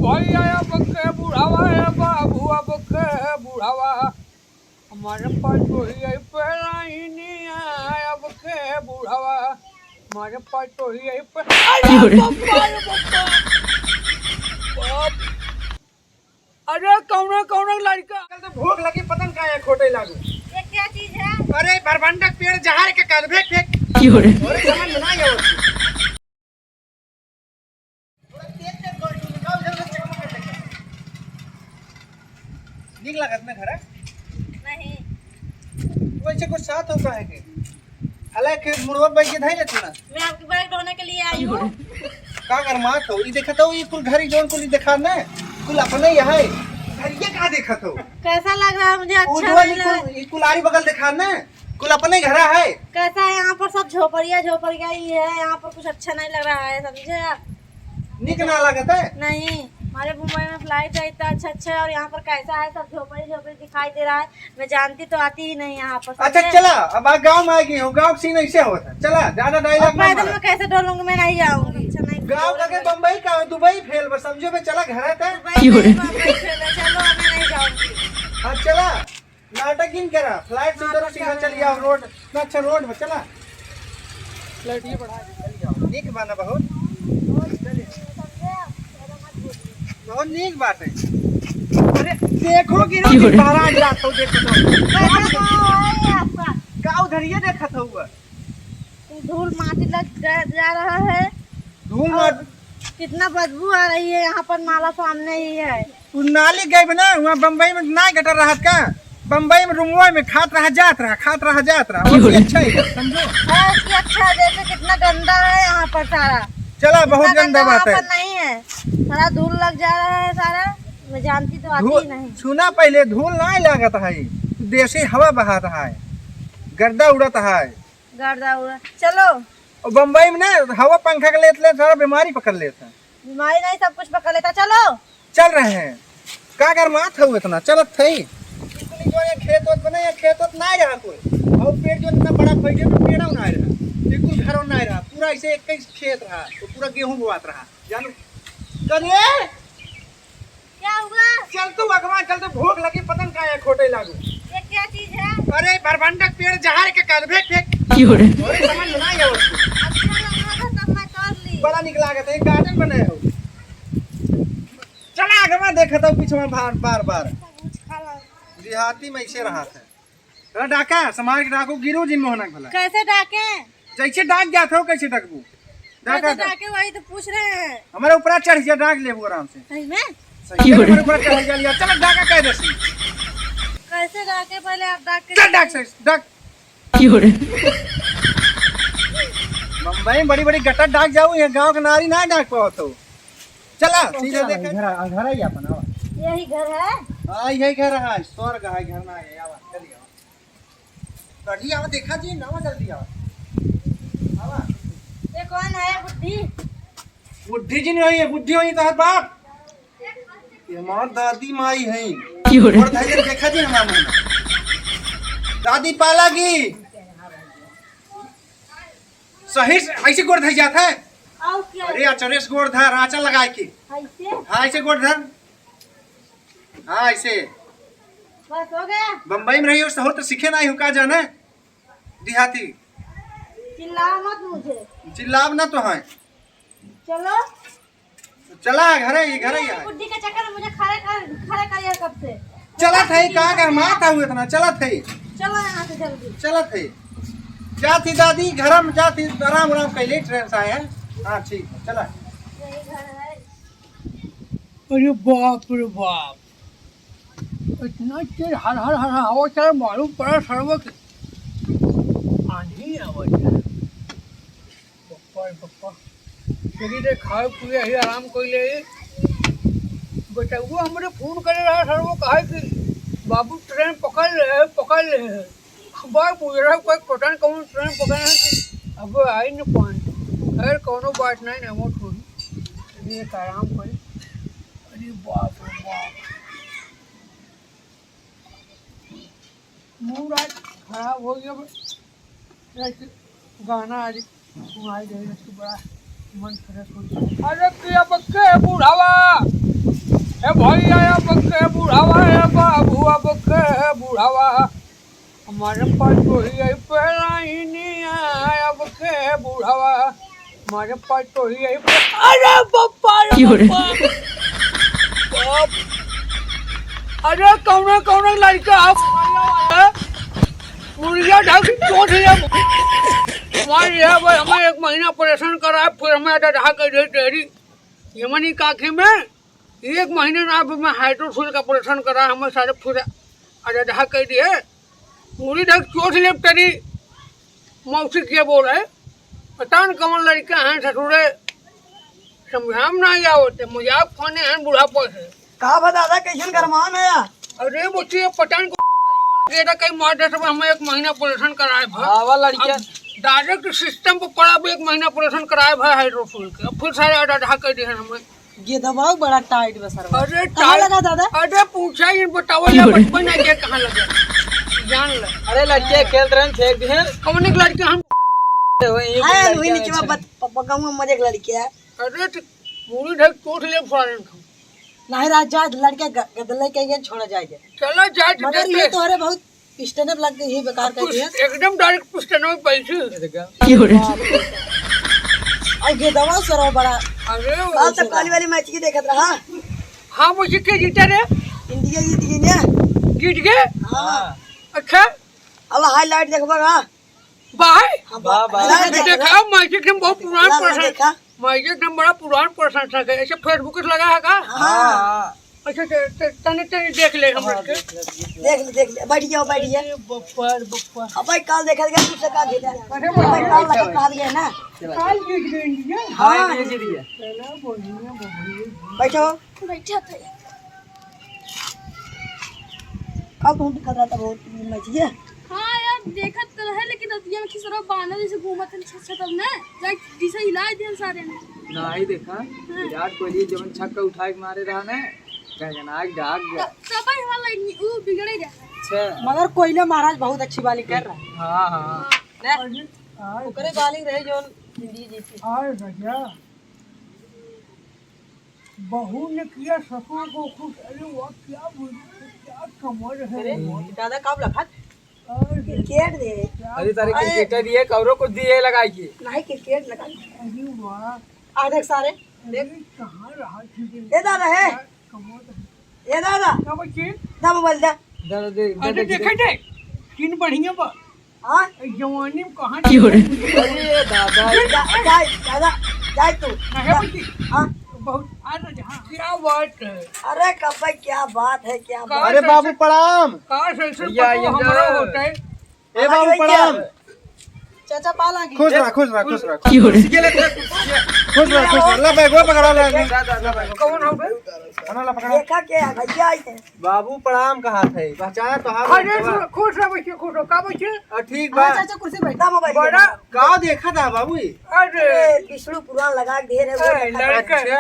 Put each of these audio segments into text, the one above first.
भाई आया बके बुढ़ावा आया बाबू बके बुढ़ावा हमारे पास तो ही पहला ही नहीं आया बके बुढ़ावा हमारे पास तो ही अरे कौन कौन लड़का कल तो भूख लगी पतंग का है खोटे लागू। ये क्या चीज है? अरे बरबंडक पेड़ जहार के काल फेंक फेंक और समझ में ना आया वो। थोड़ा तेज तेज गोल निकाल जल्दी चकमा कर दे। नीक लागत में घर है? नहीं। वैसे कुछ साथ होता है कि अलग के मुड़वा बैठ के धाई लेती ना। मैं आपकी बाइक ढोने के लिए आई हूँ। का कर मात हो? ये देखा तो ये कुल घर ही जोन कुल दिखा ना। कुल अपने ही है। घर ये कहाँ देखा तो? कैसा लग रहा है मुझे? अच्छा उज्जवल नहीं लग रहा है। ये कुलारी बगल दिखा ना। कुल अपने घर है। कैसा है यहाँ पर? सब झोपड़िया झोपड़िया ही है। यहाँ पर कुछ अच्छा नहीं लग रहा है, समझे आप? निक ना लागत है? नहीं, हमारे मुंबई में फ्लाइट है इतना अच्छा अच्छा है और यहाँ पर कैसा है? सब झोपड़ी झोपड़ी दिखाई दे रहा है। मैं जानती तो आती ही नहीं यहाँ पर। अच्छा चला अब आ गाँव में आएगी हो। गाँव का सीन ऐसे होता है। चला ज्यादा डायलॉग मत पैदल मार। में कैसे डोलूंगी? मैं नहीं जाऊंगी। अच्छा नहीं। गाँव का के बम्बई का दुबई फेल बस समझो में चला घर है था। चलो मैं नहीं जाऊंगी। हाँ चला नाटक इन करा फ्लाइट से उधर सीधा चल जाओ रोड ना। अच्छा रोड में चला फ्लाइट ये बढ़ा चल जाओ। नीक बाना बहुत बहुत नीक बात है। अरे देखो कि महाराज रात हो देखो तो आपका गाँव धरिए देखा था हुआ धूल माटी लग जा रहा है। धूल मार कितना बदबू आ रही है। यहाँ पर नाला सामने ही है। तू नाली गए ना वहाँ बम्बई में ना गटर रहा का। बम्बई में रूमवा में खात रहा जात रहा वो अच्छा है समझो। अच्छा देखो कितना गंदा है यहाँ पर सारा। चला बहुत गंदा बात है। नहीं है, सारा धूल लग जा रहा है सारा। मैं जानती तो आती ही नहीं। सुना पहले धूल नहीं लागत है। देसी हवा बहा रहा है गर्दा उड़त है। गर्दा उड़ा चलो। और बम्बई में ना हवा पंखा के लेते सारा बीमारी पकड़ लेता है। बीमारी नहीं सब कुछ पकड़ लेता। चलो चल रहे हैं का कर मात हो इतना चलत थई। खेत बने खेत नहीं रहा कोई और पेड़ जो इतना बड़ा फैले तो पेड़ा नहीं रहा बिल्कुल घर नहीं रहा। पूरा ऐसे एक खेत रहा तो पूरा गेहूं बोआत रहा जानो। चलिए क्या हुआ? चल तू अगवा चल तो भूख लगी पतंग का है खोटे लागू। ये क्या चीज है? अरे बरबंडक पेड़ जहार के काल फेंक फेंक और समझ में ना आया वो। अच्छा लग रहा था तब मैं कर ली। बड़ा निक लागत है गार्डन बने हो। चला अगवा देखा था पीछे में बार बार देहाती में ऐसे रहा था। डाका समाज के डाकू गिरो जिन मोहनक भला कैसे डाके? जैसे डाक जाते हो कैसे डकबू डाका कैसे डाके वही तो पूछ रहे हैं। हमारे ऊपर चढ़ जा डाक ले आराम से। सही में? सही है हमारे ऊपर चढ़ जा लिया। चल डाका कह दे कैसे डाके? पहले आप डाक के चल डाक से डाक मुंबई में बड़ी बड़ी गटर डाक जाऊँ ये गांव के नारी ना डाक पाओ तो चला सीधा देखा घर ही अपना यही घर है। हाँ यही घर है स्वर्ग है घर ना है। आवा चलिए कढ़ी आवा देखा जी ना जल्दी आवा आवा। ये कौन है? बुद्धि बुद्धि जी नहीं है बुद्धि हुई तो बाप ये हमार दादी माई है और भाई देखा जी हमारा दादी पाला की सही ऐसे गोड़ धर जाता है। और क्या? अरे अचरेस गोड़ धर आंचल लगा के। ऐसे हाँ ऐसे गोड़ धर। हाँ ऐसे बस हो गया। बम्बई में रही हो तो सीखे नहीं हो का जाना देहाती। चिल्लाओ मत मुझे। चिल्लाव ना तो है। चलो चला घर है ये घर है बुद्धि के चक्कर में मुझे खड़े कर कब से। चला थे का कर माता हुए इतना चला थे। चलो यहाँ से जल्दी। चला थे जा थी दादी घर में जा थी आराम आराम कैले ट्रेन से आए हैं। हाँ ठीक है चला। यही घर है। अरे बाप रे बाप इतना तेज हर हर हर हवा चल मालूम पड़ा सर्वक आंधी आवाज बप्पा बप्पा चली रे खाए पिए ही आराम कर ले बेटा। वो हमरे फोन करे रहा सर्व कहा कि बाबू ट्रेन पकड़ ले बार पूछ रहा कोई पठान कौन ट्रेन पकड़ है अब आई न पान। खैर कोनो बात नहीं ना मोट हुई एक आराम करे। अरे बाप रे बाप मूड आज खराब हो गया। गाना आज सुनाई दे रहा बड़ा मन फ्रेश हो गया। अरे क्या बक्के बुढ़ावा ए भाई आया बक्के बुढ़ावा है बाबू बक्के बुढ़ावा हमारे पास तो ही है पहला ही नहीं आया बक्के बुढ़ावा हमारे पास तो ही है अरे बप्पा अरे कौन लड़का मुर्गिया ढक चोट है हमारे यहाँ भाई हमें 1 महीना परेशान करा फिर हमें ढहा कर दे तेरी यमनी काकी में 1 महीने ना भी मैं हाइड्रोफिल का ऑपरेशन करा हमें सारे फिर ढहा कर दिए पूरी ढक चोट ले तेरी मौसी क्या बोल रहे पता न कौन लड़का हैं ससुरे समझाम ना या होते मजाक खाने हैं बुढ़ापा से कहा बा दादा कैसन गरमान है यार? अरे बच्चे पठान को कई मार दे हमें 1 महीना ऑपरेशन कराए आवा लड़कियां डायरेक्ट सिस्टम पर पड़ा भी 1 महीना ऑपरेशन कराए भाई हाइड्रोफिल के अब फिर सारे ढहा कर दिए हमें ये दबाव बड़ा टाइट बा सर। अरे कहाँ लगा दादा? अरे पूछा ही बताओ या बचपन है ये कहाँ लगा जान ले अरे लड़कियां खेल रहे हैं फेंक दिए कौन एक लड़के हम हां वही नीचे में पप्पा में मजे लड़की है। अरे पूरी ढक चोट ले फॉरेन नहीं रात जा लड़के गदले के छोड़ जाएंगे चला जाए मगर ये तोरे बहुत स्टैंड लग गई है बेकार कर दिया एकदम डायरेक्ट पुस्तन में पैसे और ये दवा सर बड़ा अरे कल तक काली वाली मैच की देखत रहा। हाँ मुझे के जीता रे इंडिया जीत गई ना। जीत गए हां अच्छा अब हाईलाइट देखबा हां बाय वाह वाह देखा मैच एकदम बहुत पुराना पर्सन देखा मैच एकदम बड़ा पुराना पर्सन था ऐसे फेसबुक पे लगा है का हां अच्छा तने देख ले हम देख ले बैठ जाओ बप्पा अब भाई कल देखा गया दूसरा का भेजा भाई कल लगा कहा गया ना काल जीत गए इंडिया हां ये जीत गया चलो बढ़िया बैठो बैठा था कल तुम दिखा रहा था बहुत मैच है। हाँ यार देखत तो है लेकिन रतिया में खिसरो बानर जैसे घूमत है छत ने जाई दिशा हिला दिया सारे ने नहीं देखा विराट कोहली जब छक्का उठा के मारे रहा ना गगनाग जाग गया तब ही वाला वो बिगड़े रहा अच्छा मगर कोयला महाराज बहुत अच्छी बालिंग कर रहा है। हाँ हाँ ओकरे बालिंग रहे जो इंडिया जीती। आए भैया बहू ने किया ससुर को खुश अरे वाह क्या कमर है दादा कब लखा क्रिकेट दे अरे तारे क्रिकेटर ये कवरों को दिए लगाइए नहीं क्रिकेट लगा अरे वाह आधे सारे देख कहाँ रहा थी ये दादा है कमर ये दादा क्या बच्चे दा मोबाइल दा अरे देखे थे तीन बढ़िया बा हां जवानी में कहाँ अरे दादा दादा जाए तू नहीं बच्ची हां बहुत अरे जहाँ क्या बात है अरे कब भाई क्या बात है क्या बात अरे बाबू प्रणाम। काश ऐसे भैया, ये हमारा जो- होता है ए बाबू प्रणाम। चाचा पाला की खुश रह खुश रह खुश रह खुश रह ला बैगवा पकड़ा ला कौन हो गए खाना ला पकड़ा। देखा क्या भैया आए थे बाबू प्रणाम कहा थे पहचान तो अरे खुश रहो बच्चे खुश रहो का बच्चे ठीक बा चाचा कुर्सी बैठ दा मोबाइल बड़ा का देखा था बाबू अरे विष्णु पुराण लगा के ढेर है वो ए, देखा था। लड़का अच्छा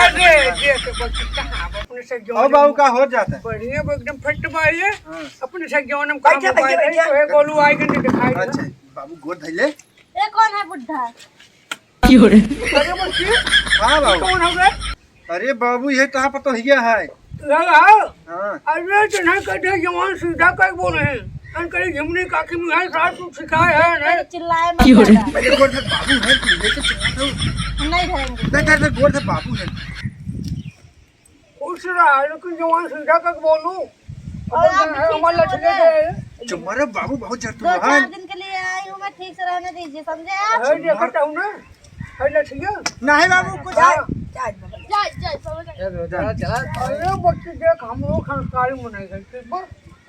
अरे देख बच्चे कहाँ अपने से और जवान बाबू का हो जाता है। बढ़िया वो एकदम फिट बाई है अपने से जवान में बैठे, काम बैठे, बैठे। तो है गोलू आएगा नहीं दिखाई अच्छा बाबू गोद धइले। ये कौन है बुढ़ा अरे बच्चे हाँ बाबू कौन हो गए अरे बाबू ये कहाँ पर तो हिया है। लगा हाँ अरे तो नहीं कहते जवान सीधा कह बोले हैं कहीं झुमने काकी में है साथ कुछ सिखाया है नहीं चिल्लाए मत ज्यादा। पहले गोद धर बाबू है तू लेके चला था हम नहीं रहेंगे देख देख गोद धर बाबू है। खुश रहा लेकिन जवान सीधा कह बोलूं हमारा लठले चुम्मारे बाबू बहुत जर तू 2-4 दिन के लिए आई हूँ मैं ठीक से रहने दीजिए समझे आप है देखता हूँ ना है लठिया नहीं बाबू कुछ जाए जाए मोबाइल। जाए समझ चला चला अरे बच्चे देख हम लोग संस्कारी मनाई गए ठीक बा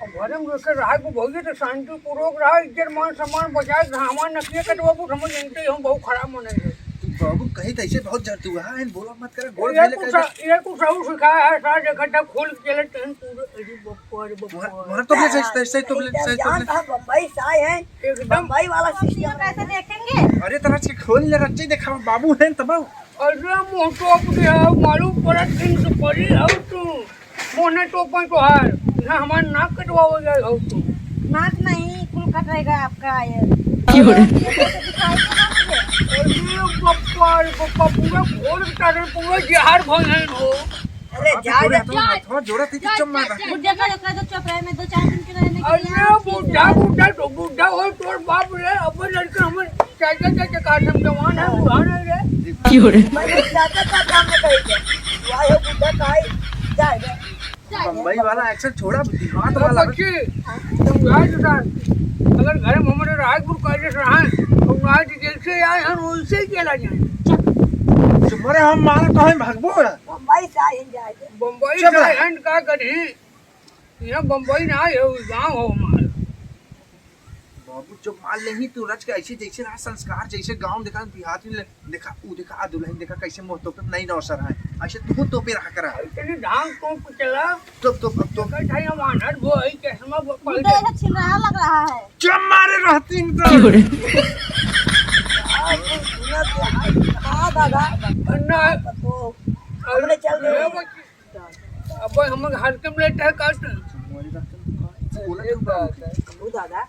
अब घरे में रह के रहा को भोगे तो शांति पूर्वक रहा इज्जत मान सम्मान बचाए हमारे नकली के बाबू समझ नहीं हम बहुत खराब मनाई गए बाबू कहीं तो ऐसे बहुत जर तू है बोला मत कर गोद ये धइले कुछ और सिखाया है सारे इकट्ठा खोल के चले ट्रेन पूरे अरे बप्पा अरे बप्पा मोहर तो ले सही सही तो ले सही तो जान ले था बम्बई से आए हैं एकदम बम्बई वाला वीडियो सिस्टम कैसे देखेंगे अरे तरह से खोल ले रच्चे देखा बाबू है तब अरे मोटो अपने है मालूम पड़ा दिन से पड़ी है तू मोने टोपा तो हार ना हमारा नाक कटवाओ जाए हो तू नाक नहीं कुल कट रहेगा आपका ये कैसे दिखाई देगा मुझे पप्पा पूरा घोर टारे पूरा जहर भोजन हो। अरे जा जा थोड़ा जोड़ा थी चुप मार रहा बुढ़ा का जो चुप रहे मैं 2-4 दिन के रहने के लिए अरे बुढ़ा हो तोर बाप रे अब लड़के हम चाचा काट हम जवान है बुढ़ा नहीं रे। मैंने चाचा का काम में कही थे वाह बुढ़ा काई जा जा बम्बई वाला एक्शन छोड़ा दिमाग तो वाला बच्चे तुम गाय जुटा अगर घर में हमारे राजपुर कॉलेज रहा तो आज जैसे आए हम वैसे ही चला जाए। तुम्हारे हम मारे तो हम भागबो मुंबई से आए जाए बम्बई चल रहा है। से का करी यहाँ बम्बई ना है गाँव हो हमारा। बाबू जो माल नहीं तू रच के ऐसे जैसे रहा संस्कार जैसे गांव देखा बिहार में देखा ऊ देखा दुल्हन देखा कैसे मोह तो नहीं नौसर है ऐसे तू तो पे रहा करा इतनी धाम को चला तो कहीं हम आनर वो है चश्मा वो पहले बुढ़ा ऐसा छिल रहा लग रहा है। जब मारे रहती तो सुना तो हां दादा अन्ना तो हमने चल गए अब हम घर के लेट है काट वो दादा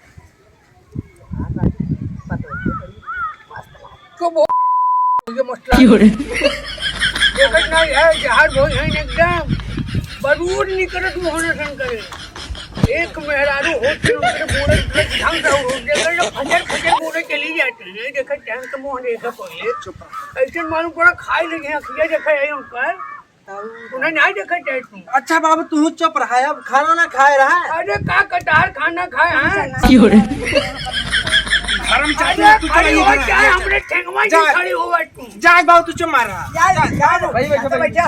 को बहुत ये मसला देखत नहीं है जहर भोज है एकदम बरूर निकलत होने सन करे एक मेहरारू होते उनके बोले ढंग से हो देखकर फजर बोले चली जाते हैं देखा टाइम के मुंह देखा पहले ऐसे मालूम पड़ा खाई लगे अखिया देखा है उनका उन्हें नहीं देखा चाहिए तुम। अच्छा बाबू तू चुप रहा है अब खाना ना खाए रहा है अरे का कटार खाना खाए हैं धर्म अरे खड़ी हो जाए हमने ठेंगवा जी खड़ी हो गई तुम जा बाबू तू चुप मार रहा जा भाई बैठो बैठा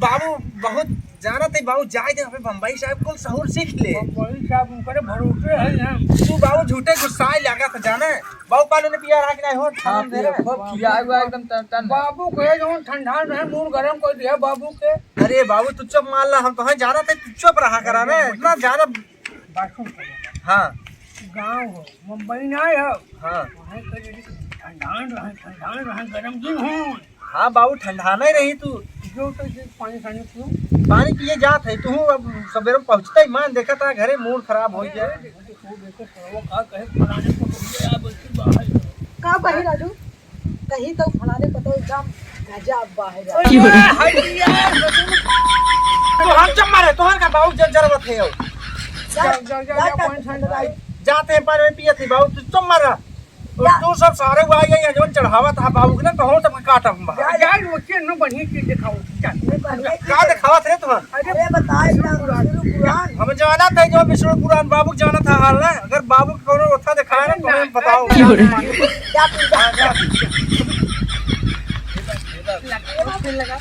बाबू बहुत जाना थे बाबू जाए दे हमें बम्बई साहब को सहूर सीख ले बम्बई साहब उनके भरोसे है हम तू बाबू झूठे गुस्सा लगा था जाने बाबू पानी ने पिया रहा कि नहीं हो हाँ खूब खिया हुआ एकदम तन बाबू के जो ठंडा रहे मूड गरम कर दिया बाबू के अरे बाबू तू चुप मान ला हम तो जाना थे तू चुप रहा करा ना इतना ज्यादा बाथरूम हाँ गाँव हो मुंबई ना है हाँ ठंडा रहे गरम दिन हो हाँ बाबू ठंडा नहीं रही तू जो तो पानी खाने क्यों पानी पिए जात है तू अब सवेरे पहुंचता ही मान देखा था घरे मूड खराब हो जाए का कहे फलाने को बोलिए आप बच्ची बाहर का बही राजू कहीं तो फलाने को तो एकदम गजब बाहर हटिया तो हम चुप मारे तोहर का बाबू जरूरत है जाते हैं पानी में पिए थे बाबू तू चुप मार रहा तू सब सारे हुआ ये जो चढ़ावा था बाबू के ना तो हो सब काटा यार मुझे न बढ़िया चीज दिखाओ का दिखावा थे तुम्हारा अरे बताए पुराण हम जाना था जो विष्णु पुराण बाबू जाना था हाल ना अगर बाबू को कोनो अच्छा दिखाया ना तो हमें बताओ जा लगा